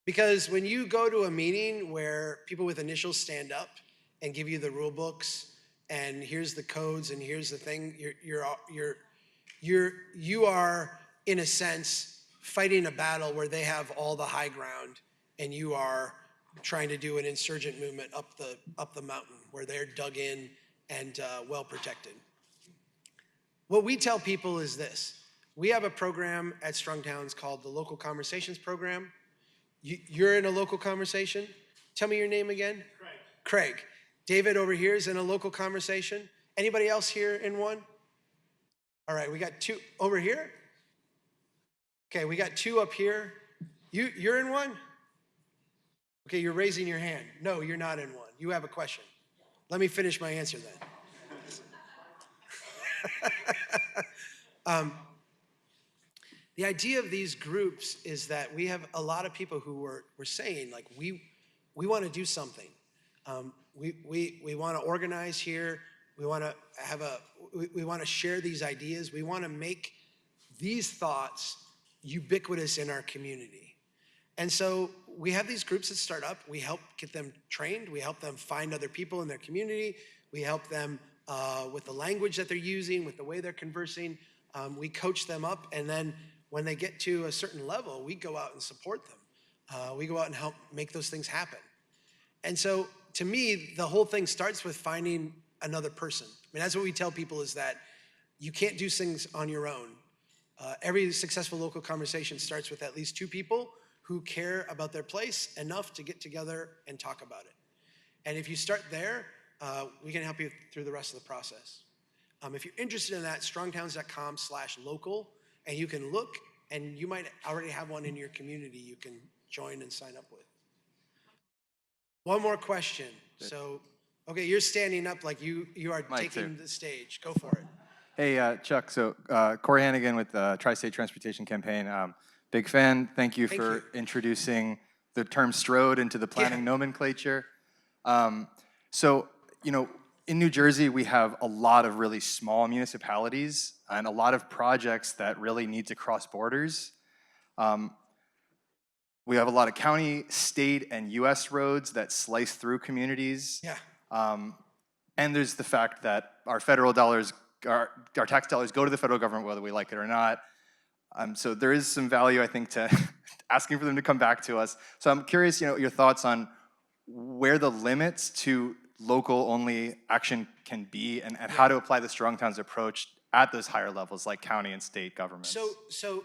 Because when you go to a meeting where people with initials stand up and give you the rule books, and here's the codes, and here's the thing, you are in a sense fighting a battle where they have all the high ground, and you are trying to do an insurgent movement up the mountain where they're dug in and well protected. What we tell people is this: we have a program at Strong Towns called the Local Conversations Program. You're in a local conversation? Tell me your name again. Craig. Craig. David over here is in a local conversation. Anybody else here in one? All right, we got two over here. Okay, we got two up here. You're in one? Okay, you're raising your hand. No, you're not in one. You have a question. Let me finish my answer then. The idea of these groups is that we have a lot of people who were saying, like, we want to do something. We want to organize here. We want to we want to share these ideas. We want to make these thoughts ubiquitous in our community. And so we have these groups that start up. We help get them trained. We help them find other people in their community. We help them with the language that they're using, with the way they're conversing. We coach them up, and then when they get to a certain level, we go out and support them. We go out and help make those things happen. And so to me, the whole thing starts with finding another person. I mean, that's what we tell people, is that you can't do things on your own. Every successful local conversation starts with at least two people who care about their place enough to get together and talk about it. And if you start there, we can help you through the rest of the process. If you're interested in that, strongtowns.com/local, and you can look, and you might already have one in your community you can join and sign up with. One more question. So, okay, you're standing up like you are taking the stage. Go for it. Hey, Chuck, so Corey Hannigan with the Tri-State Transportation Campaign. Big fan. Thank you for introducing the term strode into the planning nomenclature. So, you know, in New Jersey, we have a lot of really small municipalities and a lot of projects that really need to cross borders. We have a lot of county, state, and US roads that slice through communities. Yeah. And there's the fact that our federal dollars, our tax dollars go to the federal government whether we like it or not. So there is some value, I think, to asking for them to come back to us. So I'm curious, you know, your thoughts on where the limits to local-only action can be, and how to apply the Strong Towns approach at those higher levels, like county and state governments. So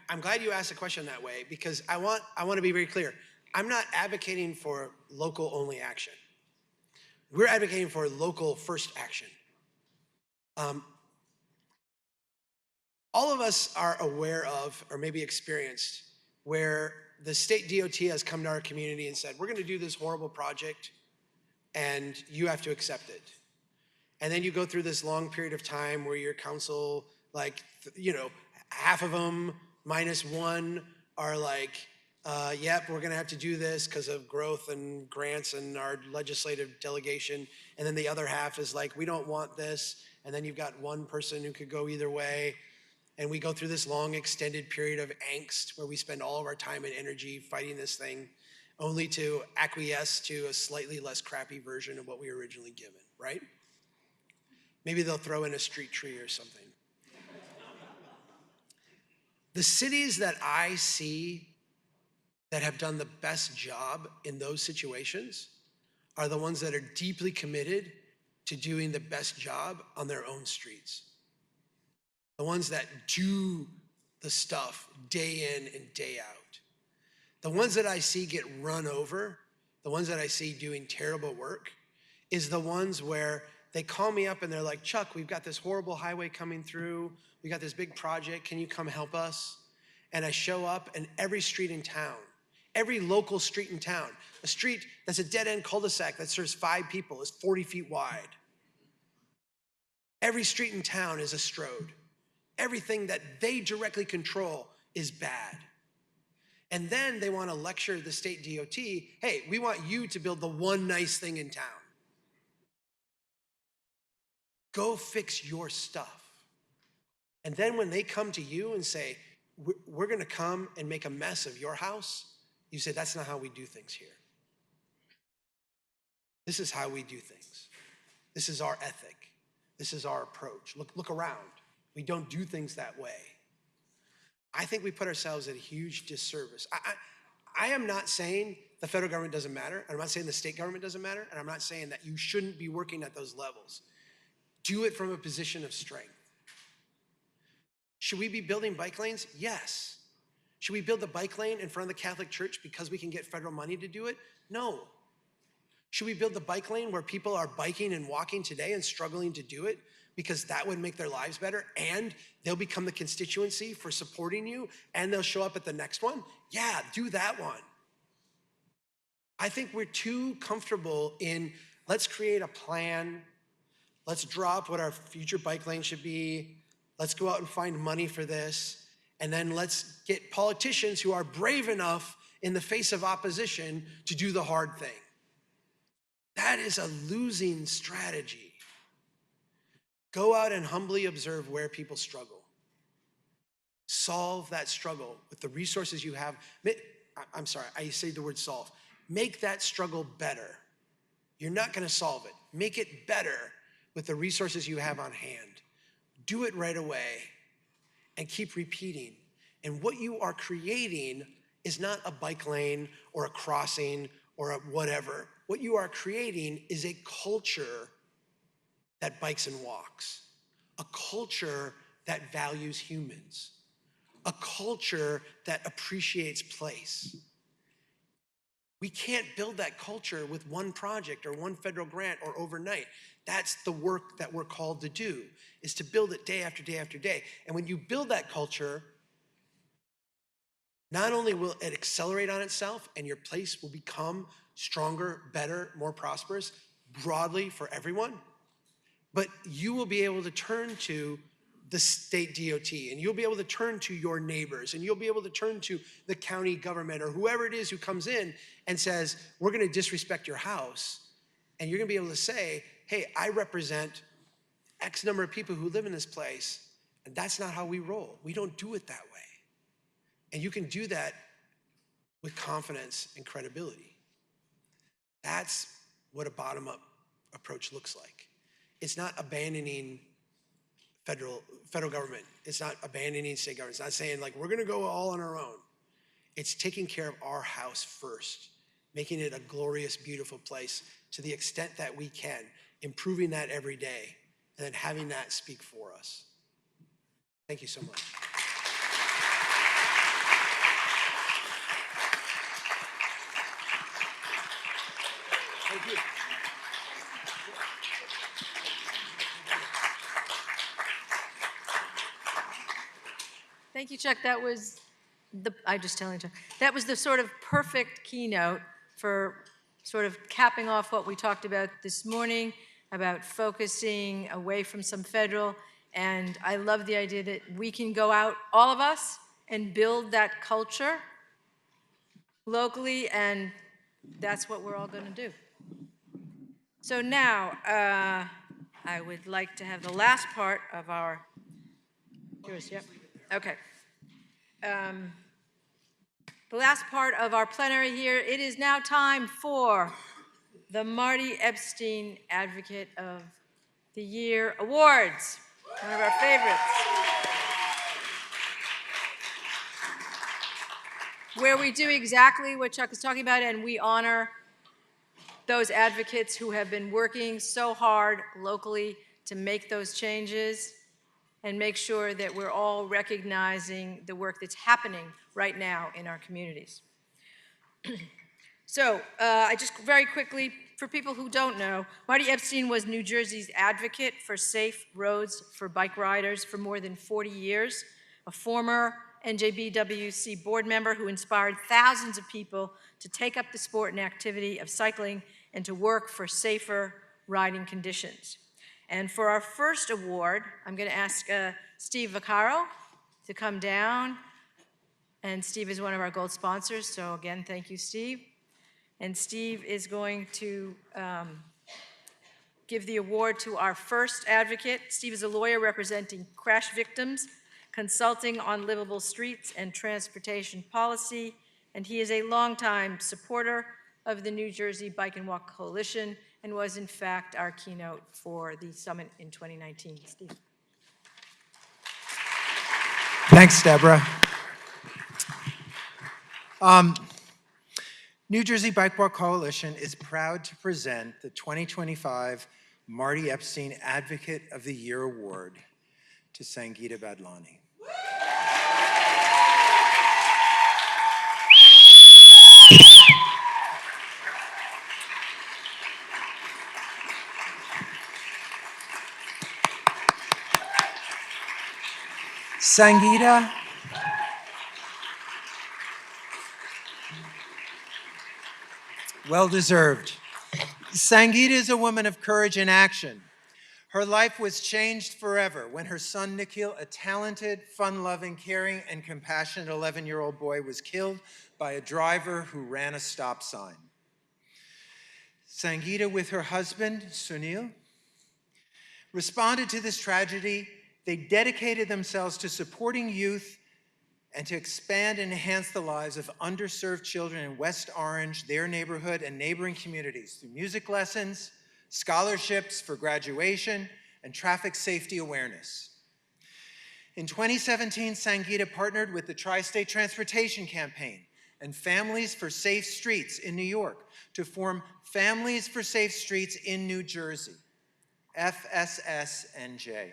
I'm glad you asked the question that way, because I want to be very clear. I'm not advocating for local-only action. We're advocating for local first action. All of us are aware of, or maybe experienced, where the state DOT has come to our community and said, we're going to do this horrible project. and you have to accept it. And then you go through this long period of time where your council, like, half of them minus one are like, yep, we're gonna have to do this because of growth and grants and our legislative delegation. And then the other half is like, we don't want this. And then you've got one person who could go either way. And we go through this long extended period of angst where we spend all of our time and energy fighting this thing only to acquiesce to a slightly less crappy version of what we were originally given, right? Maybe they'll throw in a street tree or something. The cities that I see that have done the best job in those situations are the ones that are deeply committed to doing the best job on their own streets. The ones that do the stuff day in and day out. The ones that I see get run over, the ones that I see doing terrible work, is the ones where they call me up and they're like, Chuck, we've got this horrible highway coming through. We got this big project. Can you come help us? And I show up, and every street in town, every local street in town, a street that's a dead-end cul-de-sac that serves 5 people is 40 feet wide. Every street in town is a Strode. Everything that they directly control is bad. And then they want to lecture the state DOT, hey, we want you to build the one nice thing in town. Go fix your stuff. And then when they come to you and say, we're gonna come and make a mess of your house, you say, that's not how we do things here. This is how we do things. This is our ethic. This is our approach. Look around. We don't do things that way. I think we put ourselves at a huge disservice. I am not saying the federal government doesn't matter, and I'm not saying the state government doesn't matter, and I'm not saying that you shouldn't be working at those levels. Do it from a position of strength. Should we be building bike lanes? Yes. Should we build a bike lane in front of the Catholic Church because we can get federal money to do it? No. Should we build the bike lane where people are biking and walking today and struggling to do it because that would make their lives better and they'll become the constituency for supporting you and they'll show up at the next one? Yeah, do that one. I think we're too comfortable in, let's create a plan, let's draw up what our future bike lane should be, let's go out and find money for this, and then let's get politicians who are brave enough in the face of opposition to do the hard thing. That is a losing strategy. Go out and humbly observe where people struggle. Solve that struggle with the resources you have. I'm sorry, I say the word solve. Make that struggle better. You're not gonna solve it. Make it better with the resources you have on hand. Do it right away and keep repeating. And what you are creating is not a bike lane or a crossing or a whatever. What you are creating is a culture that bikes and walks, a culture that values humans, a culture that appreciates place. We can't build that culture with one project or one federal grant or overnight. That's the work that we're called to do, is to build it day after day after day. And when you build that culture, not only will it accelerate on itself and your place will become stronger, better, more prosperous, broadly for everyone, but you will be able to turn to the state DOT, and you'll be able to turn to your neighbors, and you'll be able to turn to the county government or whoever it is who comes in and says, we're gonna disrespect your house. And you're gonna be able to say, hey, I represent X number of people who live in this place, and that's not how we roll. We don't do it that way. And you can do that with confidence and credibility. That's what a bottom-up approach looks like. It's not abandoning federal government. It's not abandoning state government. It's not saying like, we're gonna go all on our own. It's taking care of our house first, making it a glorious, beautiful place to the extent that we can, improving that every day, and then having that speak for us. Thank you so much. Thank you. Thank you, Chuck. That was I'm just telling Chuck, that was the sort of perfect keynote for sort of capping off what we talked about this morning about focusing away from some federal. And I love the idea that we can go out, all of us, and build that culture locally, and that's what we're all going to do. So now, I would like to have the last part of our, yours, yep, okay. The last part of our plenary here, it is now time for the Marty Epstein Advocate of the Year Awards, one of our favorites. Where we do exactly what Chuck is talking about, and we honor those advocates who have been working so hard locally to make those changes and make sure that we're all recognizing the work that's happening right now in our communities. So, I just very quickly, for people who don't know, Marty Epstein was New Jersey's advocate for safe roads for bike riders for more than 40 years, a former NJBWC board member who inspired thousands of people to take up the sport and activity of cycling and to work for safer riding conditions. And for our first award, I'm going to ask Steve Vaccaro to come down. And Steve is one of our gold sponsors, so again, thank you, Steve. And Steve is going to give the award to our first advocate. Steve is a lawyer representing crash victims, consulting on livable streets and transportation policy, and he is a longtime supporter of the New Jersey Bike and Walk Coalition and was, in fact, our keynote for the summit in 2019. Steve. Thanks, Debra. New Jersey Bike Walk Coalition is proud to present the 2025 Marty Epstein Advocate of the Year Award to Sangeeta Badlani. Sangeeta, well deserved. Sangeeta is a woman of courage and action. Her life was changed forever when her son Nikhil, a talented, fun-loving, caring, and compassionate 11-year-old boy, was killed by a driver who ran a stop sign. Sangeeta, with her husband, Sunil, responded to this tragedy. They dedicated themselves to supporting youth and to expand and enhance the lives of underserved children in West Orange, their neighborhood, and neighboring communities through music lessons, scholarships for graduation, and traffic safety awareness. In 2017, Sangeeta partnered with the Tri-State Transportation Campaign and Families for Safe Streets in New York to form Families for Safe Streets in New Jersey, FSSNJ.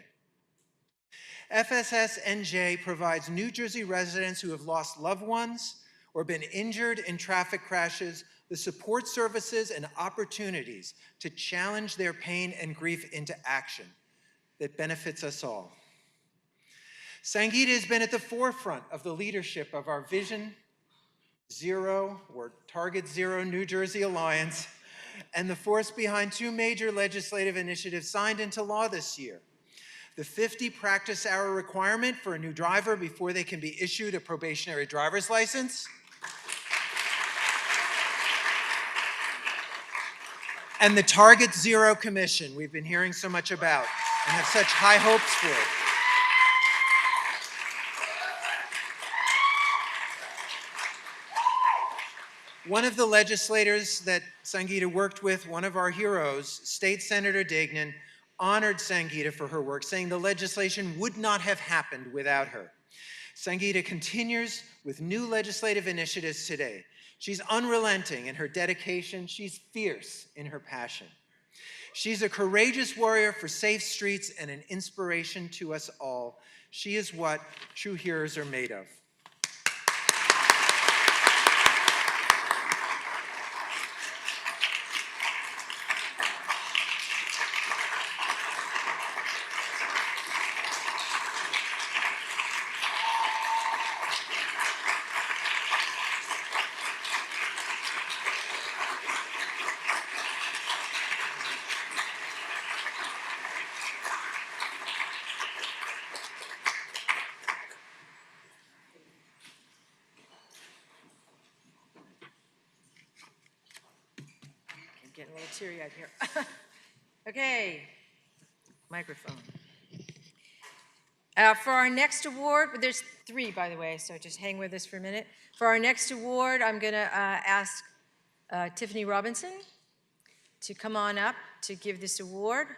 FSSNJ provides New Jersey residents who have lost loved ones or been injured in traffic crashes the support services and opportunities to challenge their pain and grief into action that benefits us all. Sangeeta has been at the forefront of the leadership of our Vision Zero, or Target Zero New Jersey Alliance, and the force behind two major legislative initiatives signed into law this year. The 50 practice hour requirement for a new driver before they can be issued a probationary driver's license, and the Target Zero Commission we've been hearing so much about and have such high hopes for. One of the legislators that Sangeeta worked with, one of our heroes, State Senator Degnan, honored Sangeeta for her work, saying the legislation would not have happened without her. Sangeeta continues with new legislative initiatives today. She's unrelenting in her dedication. She's fierce in her passion. She's a courageous warrior for safe streets and an inspiration to us all. She is what true heroes are made of. getting a little teary-eyed here. Okay, microphone. For our next award, but there's 3, by the way, so just hang with us for a minute. For our next award, I'm going to ask Tiffany Robinson to come on up to give this award.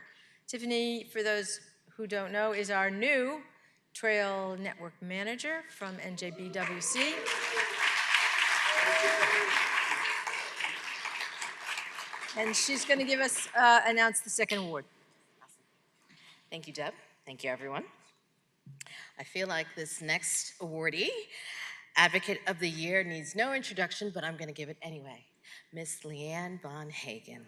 Tiffany, for those who don't know, is our new Trail Network Manager from NJBWC. And she's going to give us, announce the second award. Thank you, Deb. Thank you, everyone. I feel like this next awardee, Advocate of the Year, needs no introduction, but I'm going to give it anyway. Miss Leanne Von Hagen.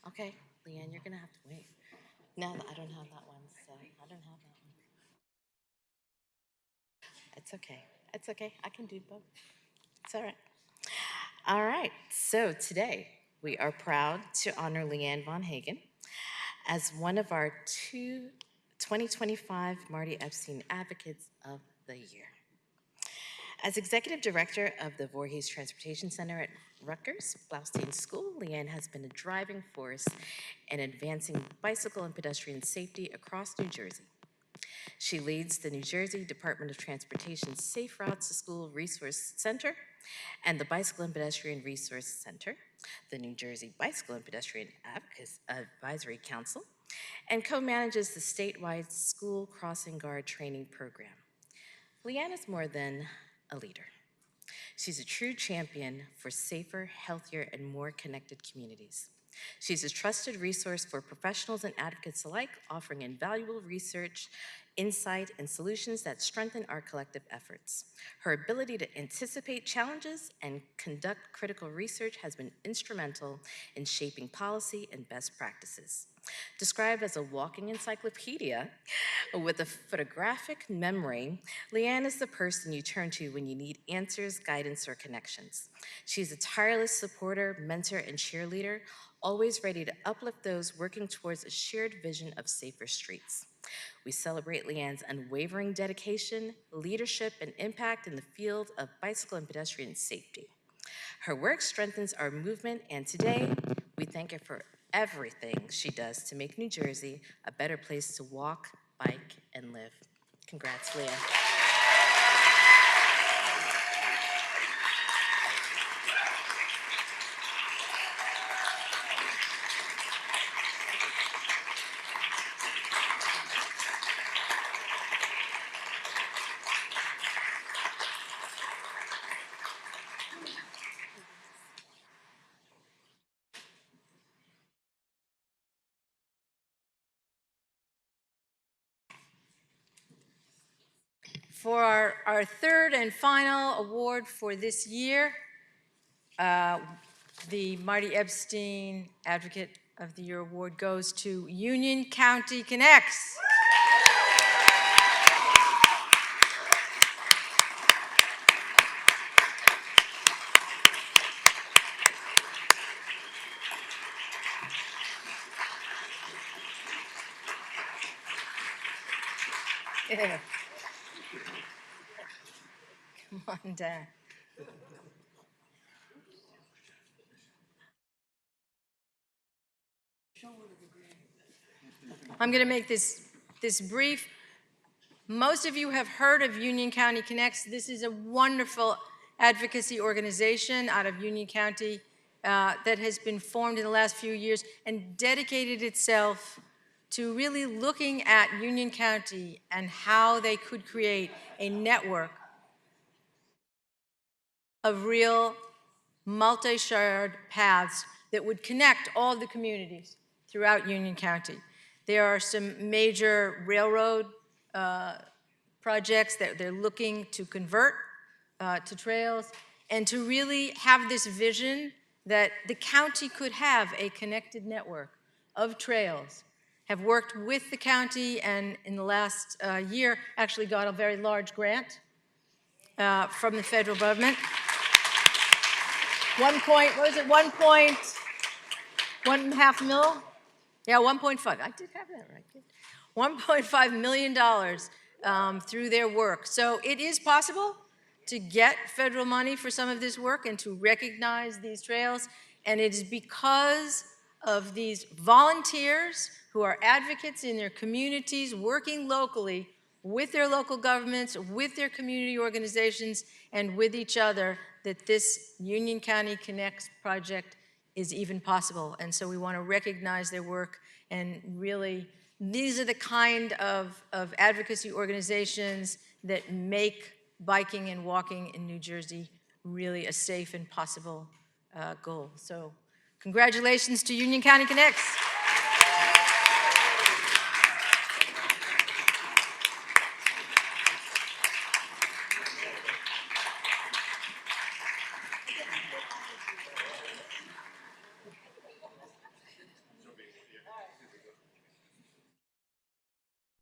Okay, Leanne, you're going to have to wait. No, I don't have that one, so I don't have that one. It's okay. It's okay. I can do both. It's all right. All right. So today we are proud to honor Leanne Von Hagen as one of our 2025 Marty Epstein Advocates of the Year. As Executive Director of the Voorhees Transportation Center at Rutgers Blaustein School, Leanne has been a driving force in advancing bicycle and pedestrian safety across New Jersey. She leads the New Jersey Department of Transportation's Safe Routes to School Resource Center and the Bicycle and Pedestrian Resource Center, the New Jersey Bicycle and Pedestrian Advisory Council, and co-manages the statewide School Crossing Guard Training Program. Leanne is more than a leader. She's a true champion for safer, healthier, and more connected communities. She's a trusted resource for professionals and advocates alike, offering invaluable research, insight, and solutions that strengthen our collective efforts. Her ability to anticipate challenges and conduct critical research has been instrumental in shaping policy and best practices. Described as a walking encyclopedia with a photographic memory, Leanne is the person you turn to when you need answers, guidance, or connections. She's a tireless supporter, mentor, and cheerleader, always ready to uplift those working towards a shared vision of safer streets. We celebrate Leanne's unwavering dedication, leadership, and impact in the field of bicycle and pedestrian safety. Her work strengthens our movement, and today we thank her for everything she does to make New Jersey a better place to walk, bike, and live. Congrats, Leanne. For our third and final award for this year, the Marty Epstein Advocate of the Year Award goes to Union County Connects. Yeah. Come on down. I'm going to make this brief. Most of you have heard of Union County Connects. This is a wonderful advocacy organization out of Union County that has been formed in the last few years and dedicated itself to really looking at Union County and how they could create a network of real multi-shared paths that would connect all the communities throughout Union County. There are some major railroad projects that they're looking to convert to trails, and to really have this vision that the county could have a connected network of trails, have worked with the county, and in the last year actually got a very large grant from the federal government. 1.5 mil? Yeah, 1.5. I did have that right. Good. $1.5 million through their work. So it is possible to get federal money for some of this work and to recognize these trails, and it is because of these volunteers who are advocates in their communities, working locally with their local governments, with their community organizations, and with each other, that this Union County Connects project is even possible. And so we want to recognize their work, and really, these are the kind of advocacy organizations that make biking and walking in New Jersey really a safe and possible goal. So congratulations to Union County Connects.